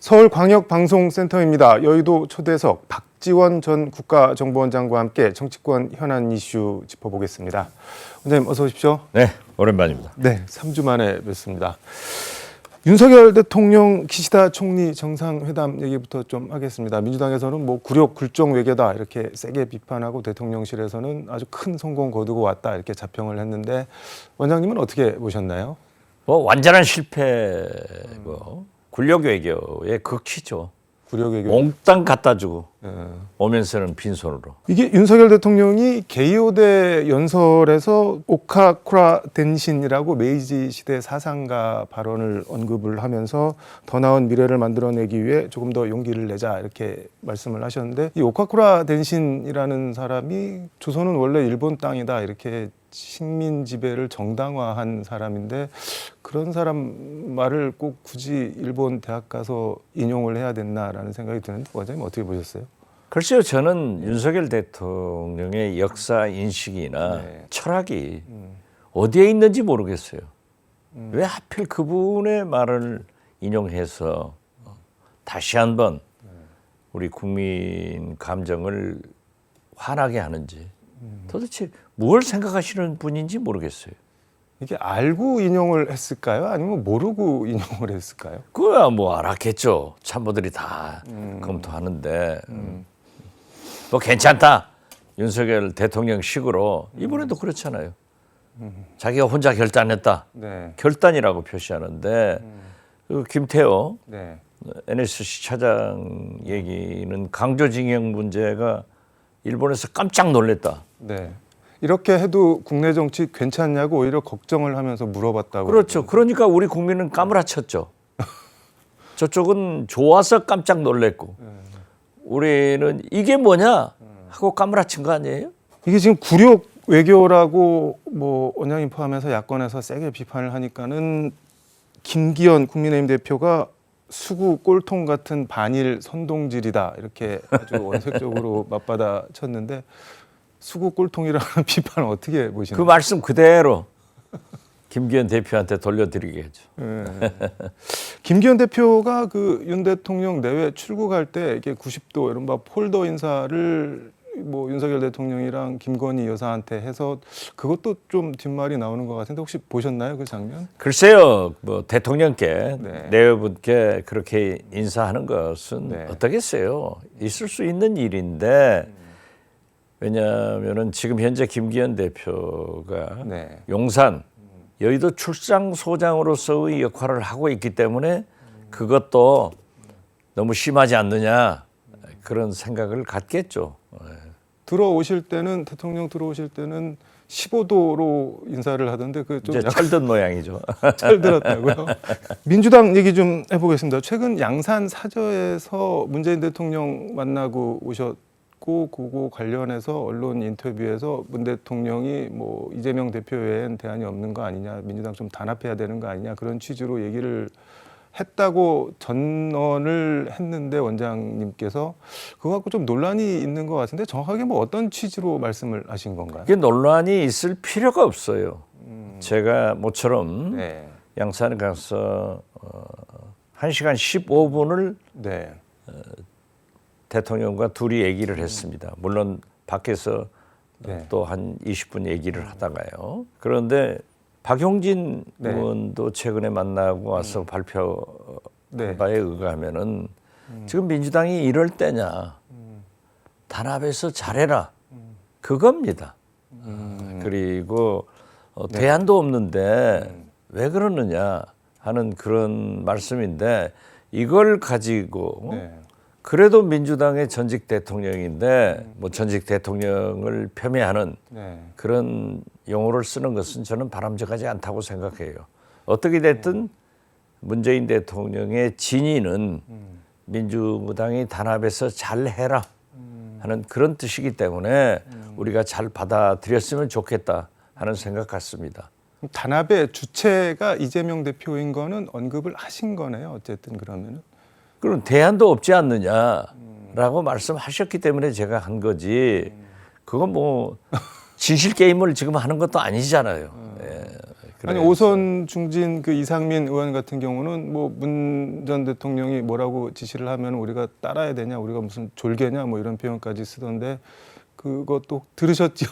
서울광역방송센터입니다. 여의도 초대석 박지원 전 국가정보원장과 함께 정치권 현안 이슈 짚어보겠습니다. 원장님 어서 오십시오. 네, 오랜만입니다. 네, 3주 만에 뵙습니다. 윤석열 대통령 기시다 총리 정상회담 얘기부터 좀 하겠습니다. 민주당에서는 뭐 굴욕 굴종 외교다 이렇게 세게 비판하고 대통령실에서는 아주 큰 성공 거두고 왔다 이렇게 자평을 했는데 원장님은 어떻게 보셨나요? 뭐 완전한 실패고 굴욕 외교의 극치죠. 굴욕 외교. 몽땅 갖다 주고 오면서는 빈손으로. 이게 윤석열 대통령이 게이오대 연설에서 오카쿠라 덴신이라고 메이지 시대 사상가 발언을 언급을 하면서 더 나은 미래를 만들어내기 위해 조금 더 용기를 내자 이렇게 말씀을 하셨는데, 이 오카쿠라 덴신이라는 사람이 조선은 원래 일본 땅이다 이렇게 식민 지배를 정당화한 사람인데, 그런 사람 말을 꼭 굳이 일본 대학 가서 인용을 해야 됐나라는 생각이 드는데 원장님 어떻게 보셨어요? 글쎄요, 저는 윤석열 대통령의 역사 인식이나 철학이 어디에 있는지 모르겠어요. 왜 하필 그분의 말을 인용해서 다시 한번 우리 국민 감정을 화나게 하는지 도대체 뭘 생각하시는 분인지 모르겠어요. 이게 알고 인용을 했을까요? 아니면 모르고 인용을 했을까요? 그거야 뭐 알았겠죠. 참모들이 다 검토하는데 뭐 괜찮다. 윤석열 대통령 식으로 이번에도 그렇잖아요. 자기가 혼자 결단했다. 네. 결단이라고 표시하는데 그 김태호 네. NSC 차장 얘기는 강제징용 문제가 일본에서 깜짝 놀랐다. 네. 이렇게 해도 국내 정치 괜찮냐고 오히려 걱정을 하면서 물어봤다고. 그렇죠. 그러니까 우리 국민은 까무라쳤죠. 저쪽은 좋아서 깜짝 놀랐고 우리는 이게 뭐냐 하고 까무라친 거 아니에요? 이게 지금 굴욕 외교라고 뭐 원장님 포함해서 야권에서 세게 비판을 하니까는 김기현 국민의힘 대표가 수구 꼴통 같은 반일 선동질이다 이렇게 아주 원색적으로 맞받아 쳤는데, 수구 꼴통이라는 비판을 어떻게 보시나요? 그 말씀 그대로 김기현 대표한테 돌려드리겠죠. 김기현 대표가 그 윤 대통령 내외 출국할 때 이게 90도 이른바 폴더 인사를 뭐 윤석열 대통령이랑 김건희 여사한테 해서 그것도 좀 뒷말이 나오는 것 같은데 혹시 보셨나요, 그 장면? 글쎄요, 뭐 대통령께 네. 내외분께 그렇게 인사하는 것은 네. 어떻겠어요? 있을 수 있는 일인데 왜냐하면은 지금 현재 김기현 대표가 네. 용산 여의도 출장소장으로서의 역할을 하고 있기 때문에 그것도 너무 심하지 않느냐 그런 생각을 갖겠죠. 들어오실 때는 대통령 들어오실 때는 15도로 인사를 하던데 그 좀 이제 철든 모양이죠. 잘 들었다고요. 민주당 얘기 좀 해보겠습니다. 최근 양산 사저에서 문재인 대통령 만나고 오셨고, 그거 관련해서 언론 인터뷰에서 문 대통령이 뭐 이재명 대표 외엔 대안이 없는 거 아니냐, 민주당 좀 단합해야 되는 거 아니냐 그런 취지로 얘기를 했다고 전언을 했는데 원장님께서 그거 갖고 좀 논란이 있는 것 같은데 정확하게 뭐 어떤 취지로 말씀을 하신 건가요? 이게 논란이 있을 필요가 없어요. 제가 모처럼 네. 양산에 가서 1시간 15분을 네. 대통령과 둘이 얘기를 했습니다. 물론 밖에서 네. 또 한 20분 얘기를 하다가요. 그런데 박용진 네. 의원도 최근에 만나고 와서 발표한 네. 바에 의하면은 지금 민주당이 이럴 때냐, 단합해서 잘해라, 그겁니다. 그리고 대안도 없는데 왜 그러느냐 하는 그런 말씀인데, 이걸 가지고 네. 그래도 민주당의 전직 대통령인데 뭐 전직 대통령을 폄훼하는 네. 그런 용어를 쓰는 것은 저는 바람직하지 않다고 생각해요. 어떻게 됐든 문재인 대통령의 진위는 민주당이 단합해서 잘해라 하는 그런 뜻이기 때문에 우리가 잘 받아들였으면 좋겠다 하는 생각 같습니다. 단합의 주체가 이재명 대표인 거는 언급을 하신 거네요. 어쨌든 그러면은. 그럼 대안도 없지 않느냐라고 말씀하셨기 때문에 제가 한 거지. 그건 뭐 진실 게임을 지금 하는 것도 아니잖아요. 예. 아니 오선 중진 그 이상민 의원 같은 경우는 뭐 문 전 대통령이 뭐라고 지시를 하면 우리가 따라야 되냐, 우리가 무슨 졸개냐 뭐 이런 표현까지 쓰던데 그것도 들으셨죠?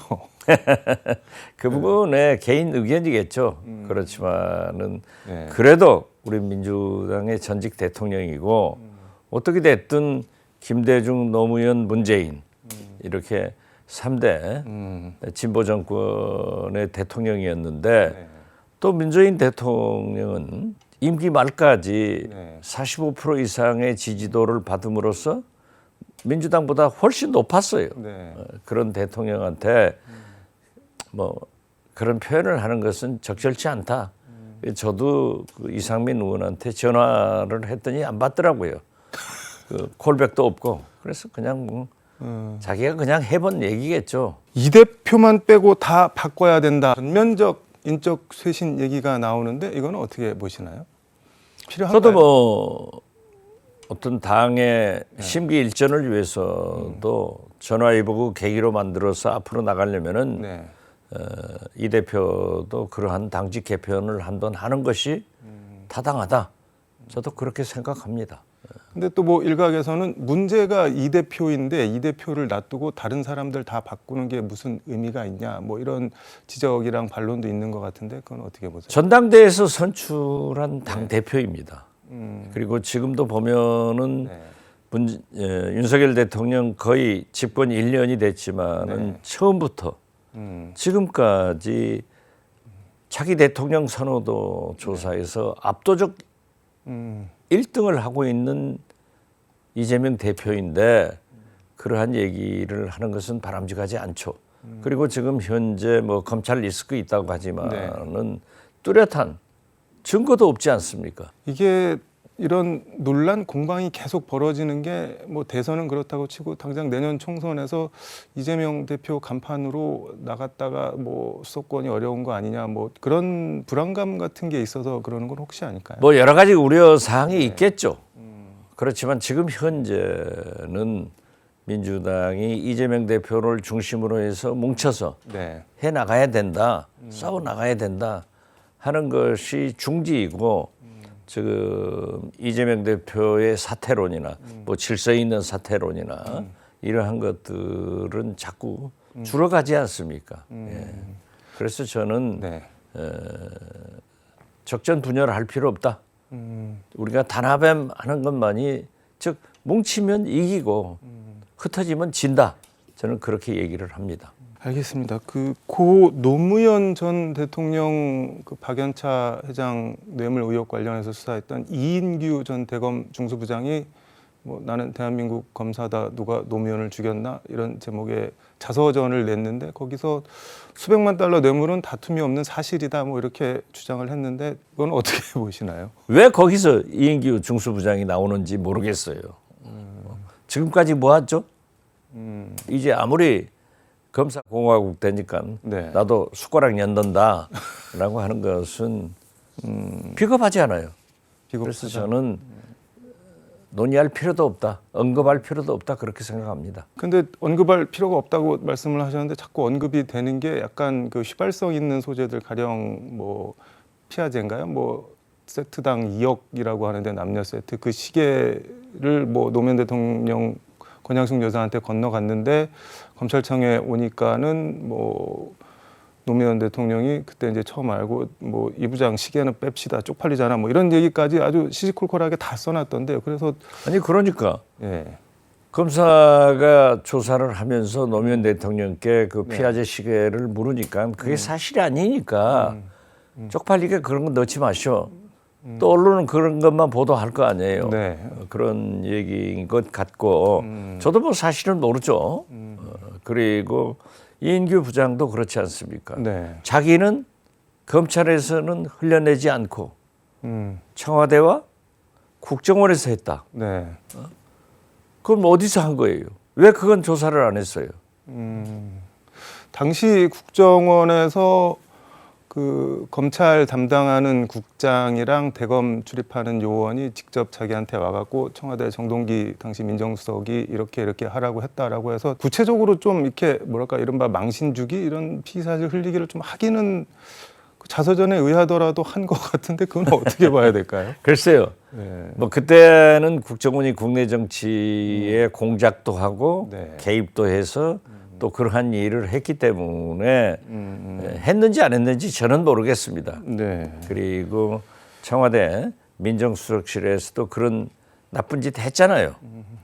그 부분에 개인 의견이겠죠. 그렇지만은 네. 그래도 우리 민주당의 전직 대통령이고 어떻게 됐든 김대중, 노무현, 문재인 이렇게 3대 진보 정권의 대통령이었는데 네. 또 문재인 대통령은 임기 말까지 네. 45% 이상의 지지도를 받음으로써 민주당보다 훨씬 높았어요. 네. 그런 대통령한테 뭐 그런 표현을 하는 것은 적절치 않다. 저도 그 이상민 의원한테 전화를 했더니 안 받더라고요. 그 콜백도 없고 그래서 그냥 뭐 자기가 그냥 해본 얘기겠죠. 이 대표만 빼고 다 바꿔야 된다. 전면적 인적 쇄신 얘기가 나오는데 이거는 어떻게 보시나요? 필요한가요? 저도 뭐 어떤 당의 심기일전을 위해서도 전화위복을 계기로 만들어서 앞으로 나가려면은 네. 이 대표도 그러한 당직 개편을 한번 하는 것이 타당하다. 저도 그렇게 생각합니다. 근데 또 뭐 일각에서는 문제가 이 대표인데 이 대표를 놔두고 다른 사람들 다 바꾸는 게 무슨 의미가 있냐 뭐 이런 지적이랑 반론도 있는 것 같은데 그건 어떻게 보세요? 전당대회에서 선출한 당 대표입니다. 그리고 지금도 보면은 윤석열 대통령 거의 집권 1년이 됐지만은 처음부터 지금까지 차기 대통령 선호도 조사에서 압도적 1등을 하고 있는 이재명 대표인데 그러한 얘기를 하는 것은 바람직하지 않죠. 그리고 지금 현재 뭐 검찰 리스크 있다고 하지만은 뚜렷한 증거도 없지 않습니까? 이게 이런 논란 공방이 계속 벌어지는 게 뭐 대선은 그렇다고 치고 당장 내년 총선에서 이재명 대표 간판으로 나갔다가 뭐 수도권이 어려운 거 아니냐 뭐 그런 불안감 같은 게 있어서 그러는 건 혹시 아닐까요? 뭐 여러 가지 우려 사항이 있겠죠. 그렇지만 지금 현재는 민주당이 이재명 대표를 중심으로 해서 뭉쳐서 네. 해 나가야 된다, 싸워 나가야 된다 하는 것이 중지이고 지금 이재명 대표의 사퇴론이나 뭐 질서 있는 사퇴론이나 이러한 것들은 자꾸 줄어가지 않습니까? 예. 그래서 저는 네. 적전 분열을 할 필요 없다. 우리가 단합하는 것만이 즉 뭉치면 이기고 흩어지면 진다. 저는 그렇게 얘기를 합니다. 알겠습니다. 고 노무현 전 대통령 그 박연차 회장 뇌물 의혹 관련해서 수사했던 이인규 전 대검 중수부장이 뭐 나는 대한민국 검사다 누가 노무현을 죽였나 이런 제목의 자서전을 냈는데 거기서 수백만 달러 뇌물은 다툼이 없는 사실이다 뭐 이렇게 주장을 했는데 그건 어떻게 보시나요? 왜 거기서 이인규 중수부장이 나오는지 모르겠어요. 지금까지 뭐하죠? 이제 아무리 검사공화국 되니까 네. 나도 숟가락 연단다라고 하는 것은 비겁하지 않아요. 그래서 저는 논의할 필요도 없다, 언급할 필요도 없다 그렇게 생각합니다. 근데 언급할 필요가 없다고 말씀을 하셨는데 자꾸 언급이 되는 게 약간 그 휘발성 있는 소재들 가령 뭐 피아제인가요? 뭐 세트당 2억이라고 하는데 남녀 세트 그 시계를 뭐 노무현 대통령 권양숙 여사한테 건너갔는데 검찰청에 오니까는 뭐 노무현 대통령이 그때 이제 처음 알고 뭐 이 부장 시계는 뺍시다 쪽팔리잖아 뭐 이런 얘기까지 아주 시시콜콜하게 다 써놨던데요. 그래서 아니 그러니까 예. 검사가 조사를 하면서 노무현 대통령께 그 피아제 시계를 물으니까 그게 사실이 아니니까 쪽팔리게 그런 거 넣지 마시오. 또 언론은 그런 것만 보도할 거 아니에요. 네. 그런 얘기인 것 같고 저도 뭐 사실은 모르죠. 그리고 이인규 부장도 그렇지 않습니까? 네. 자기는 검찰에서는 흘려내지 않고 청와대와 국정원에서 했다. 네. 그럼 어디서 한 거예요? 왜 그건 조사를 안 했어요? 당시 국정원에서 그 검찰 담당하는 국장이랑 대검 출입하는 요원이 직접 자기한테 와갖고 청와대 정동기 당시 민정수석이 이렇게 하라고 했다라고 해서 구체적으로 좀 이렇게 뭐랄까 이른바 망신주기 이런 피의사실 흘리기를 좀 하기는 자서전에 의하더라도 한 것 같은데 그건 어떻게 봐야 될까요? 글쎄요. 네. 뭐 그때는 국정원이 국내 정치에 공작도 하고 네. 개입도 해서 또 그러한 일을 했기 때문에 했는지 안 했는지 저는 모르겠습니다. 네. 그리고 청와대 민정수석실에서도 그런 나쁜 짓 했잖아요.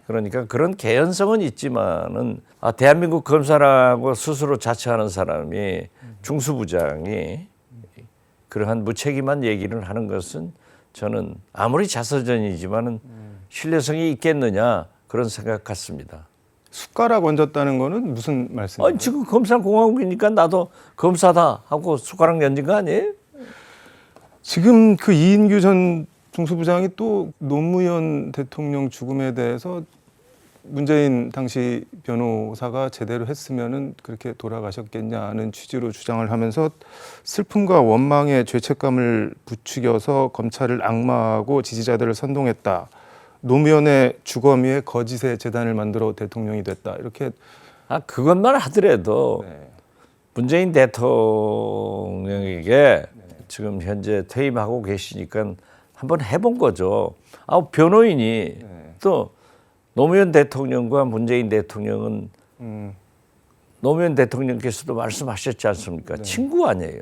그러니까 그런 개연성은 있지만은 대한민국 검사라고 스스로 자처하는 사람이 중수부장이 그러한 무책임한 얘기를 하는 것은 저는 아무리 자서전이지만은 신뢰성이 있겠느냐 그런 생각 같습니다. 숟가락 얹었다는 거는 무슨 말씀이에요? 아니, 지금 검찰공화국이니까 나도 검사다 하고 숟가락 얹은 거 아니에요? 지금 그 이인규 전 중수부장이 또 노무현 대통령 죽음에 대해서 문재인 당시 변호사가 제대로 했으면은 그렇게 돌아가셨겠냐는 취지로 주장을 하면서 슬픔과 원망의 죄책감을 부추겨서 검찰을 악마하고 지지자들을 선동했다. 노무현의 주거미에 거짓의 재단을 만들어 대통령이 됐다. 이렇게 그것만 하더라도 네. 문재인 대통령에게 지금 현재 퇴임하고 계시니까 한번 해본 거죠. 변호인이 또 노무현 대통령과 문재인 대통령은 노무현 대통령께서도 말씀하셨지 않습니까? 친구 아니에요.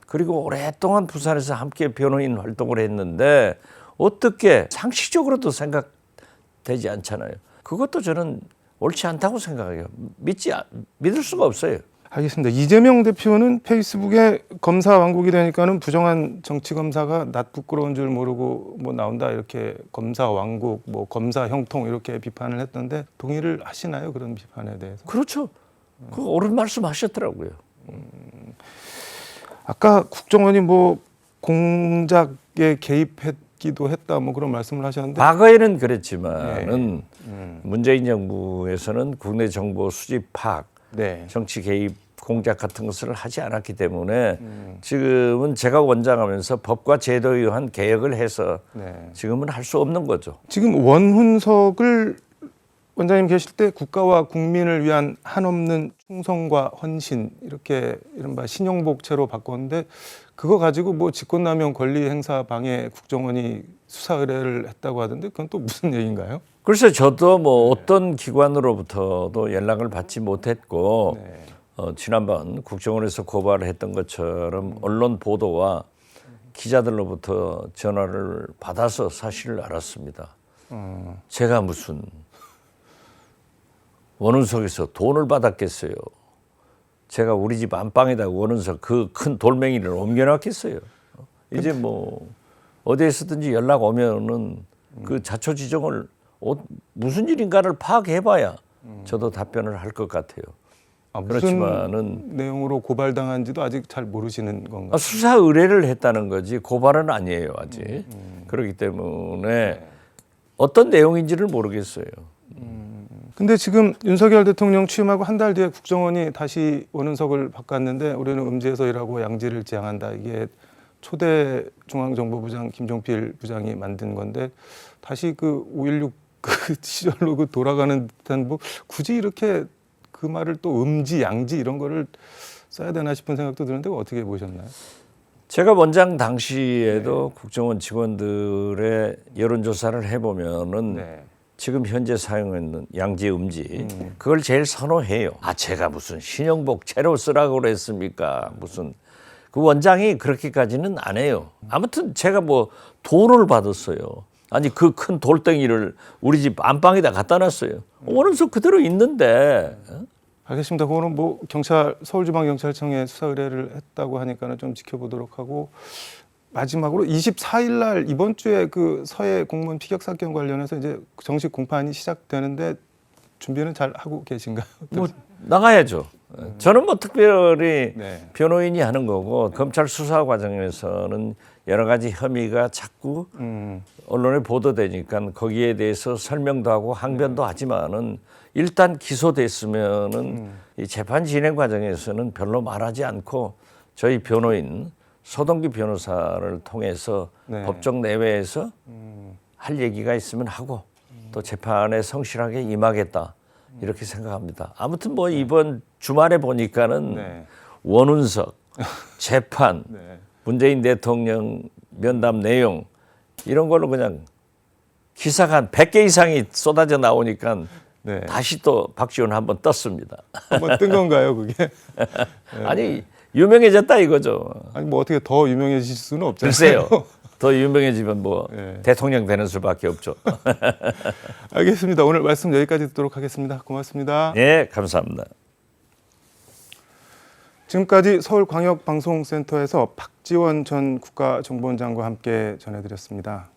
그리고 오랫동안 부산에서 함께 변호인 활동을 했는데 어떻게 상식적으로도 생각되지 않잖아요. 그것도 저는 옳지 않다고 생각해요. 믿을 수가 없어요. 알겠습니다. 이재명 대표는 페이스북에 검사 왕국이 되니까는 부정한 정치 검사가 낯 부끄러운 줄 모르고 뭐 나온다 이렇게 검사 왕국, 뭐 검사 형통 이렇게 비판을 했던데 동의를 하시나요? 그런 비판에 대해서? 그렇죠. 그 옳은 말씀하셨더라고요. 아까 국정원이 뭐 공작에 개입했기도 했다 뭐 그런 말씀을 하셨는데 과거에는 그랬지만은 문재인 정부에서는 국내 정보 수집 파악, 네. 정치 개입 공작 같은 것을 하지 않았기 때문에 지금은 제가 원장하면서 법과 제도에 의한 개혁을 해서 네. 지금은 할 수 없는 거죠. 지금 원훈석을 원장님 계실 때 국가와 국민을 위한 한없는 충성과 헌신 이렇게 이른바 신용복채로 바꿨는데 그거 가지고 뭐 직권남용 권리행사 방해 국정원이 수사 의뢰를 했다고 하던데 그건 또 무슨 얘기인가요? 글쎄 저도 뭐 어떤 기관으로부터도 연락을 받지 못했고 네. 지난번 국정원에서 고발을 했던 것처럼 언론 보도와 기자들로부터 전화를 받아서 사실을 알았습니다. 제가 무슨 원훈석에서 돈을 받았겠어요. 제가 우리 집 안방에다 원훈석 그 큰 돌멩이를 옮겨놨겠어요. 이제 뭐 어디에서든지 연락 오면은 그 자초지종을 무슨 일인가를 파악해봐야 저도 답변을 할 것 같아요. 무슨 그렇지만은 내용으로 고발당한지도 아직 잘 모르시는 건가요? 수사 의뢰를 했다는 거지 고발은 아니에요 아직. 그렇기 때문에 어떤 내용인지를 모르겠어요. 근데 지금 윤석열 대통령 취임하고 한 달 뒤에 국정원이 다시 원훈석을 바꿨는데 우리는 음지에서 일하고 양지를 지향한다. 이게 초대 중앙정보부장 김종필 부장이 만든 건데 다시 그 5.16 그 시절로 그 돌아가는 듯한 뭐 굳이 이렇게 그 말을 또 음지, 양지 이런 거를 써야 되나 싶은 생각도 드는데 어떻게 보셨나요? 제가 원장 당시에도 국정원 직원들의 여론조사를 해보면은 지금 현재 사용하는 양지, 음지 그걸 제일 선호해요. 제가 무슨 신용복채로 쓰라고 그랬습니까? 무슨 그 원장이 그렇게까지는 안 해요. 아무튼 제가 뭐 돈을 받았어요. 아니 그 큰 돌덩이를 우리 집 안방에다 갖다 놨어요. 원훈석 그대로 있는데. 알겠습니다. 그거는 뭐 경찰 서울지방경찰청에 수사 의뢰를 했다고 하니까는 좀 지켜보도록 하고 마지막으로 24일 날 이번 주에 그 서해 공무원 피격 사건 관련해서 이제 정식 공판이 시작되는데 준비는 잘 하고 계신가요? 뭐 나가야죠. 저는 뭐 특별히 네. 변호인이 하는 거고 검찰 수사 과정에서는 여러 가지 혐의가 자꾸 언론에 보도되니까 거기에 대해서 설명도 하고 항변도 하지만은 일단 기소됐으면은 이 재판 진행 과정에서는 별로 말하지 않고 저희 변호인 서동기 변호사를 통해서 네. 법정 내외에서 할 얘기가 있으면 하고 또 재판에 성실하게 임하겠다 이렇게 생각합니다. 아무튼 뭐 이번 주말에 보니까는 네. 원훈석 재판 네. 문재인 대통령 면담 내용 이런 걸로 그냥 기사가 한 100개 이상이 쏟아져 나오니까 네. 다시 또 박지원 한번 떴습니다. 한번 뜬 건가요, 그게? 아니 유명해졌다 이거죠. 아니 뭐 어떻게 더 유명해질 수는 없잖아요. 글쎄요. 더 유명해지면 뭐 네. 대통령 되는 수밖에 없죠. 알겠습니다. 오늘 말씀 여기까지 듣도록 하겠습니다. 고맙습니다. 예, 감사합니다. 지금까지 서울광역방송센터에서 박지원 전 국가정보원장과 함께 전해드렸습니다.